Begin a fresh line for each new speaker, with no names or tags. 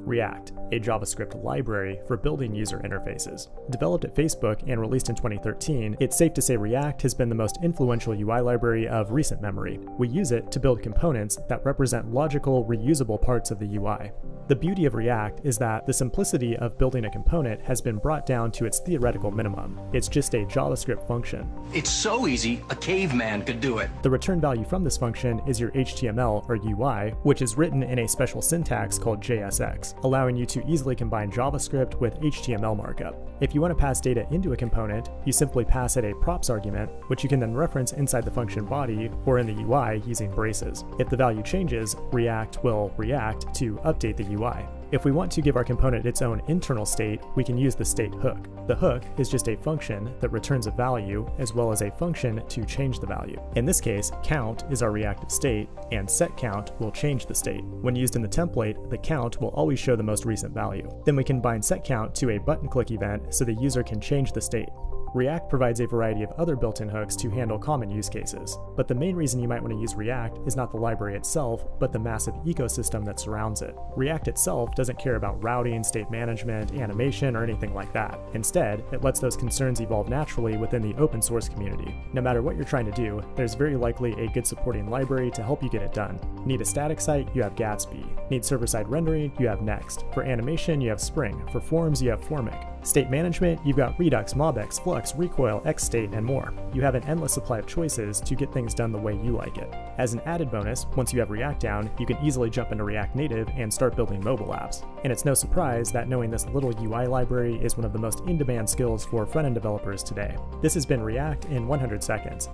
React, a JavaScript library for building user interfaces. Developed at Facebook and released in 2013, it's safe to say React has been the most influential UI library of recent memory. We use it to build components that represent logical, reusable parts of the UI. The beauty of React is that the simplicity of building a component has been brought down to its theoretical minimum. It's just a JavaScript function.
It's so easy, a caveman could do it.
The return value from this function is your HTML or UI, which is written in a special syntax called JSX, allowing you to easily combine JavaScript with HTML markup. If you want to pass data into a component, you simply pass it a props argument, which you can then reference inside the function body or in the UI using braces. If the value changes, React will react to update the UI. If we want to give our component its own internal state, we can use the state hook. The hook is just a function that returns a value as well as a function to change the value. In this case, count is our reactive state, and setCount will change the state. When used in the template, the count will always show the most recent value. Then we can bind setCount to a button click event so the user can change the state. React provides a variety of other built-in hooks to handle common use cases, but the main reason you might want to use React is not the library itself, but the massive ecosystem that surrounds it. React itself doesn't care about routing, state management, animation, or anything like that. Instead, it lets those concerns evolve naturally within the open source community. No matter what you're trying to do, there's very likely a good supporting library to help you get it done. Need a static site? You have Gatsby. Need server-side rendering? You have Next. For animation, you have Spring. For forms, you have Formic. State management, you've got Redux, MobX, Flux, Recoil, XState, and more. You have an endless supply of choices to get things done the way you like it. As an added bonus, once you have React down, you can easily jump into React Native and start building mobile apps. And it's no surprise that knowing this little UI library is one of the most in-demand skills for front-end developers today. This has been React in 100 seconds.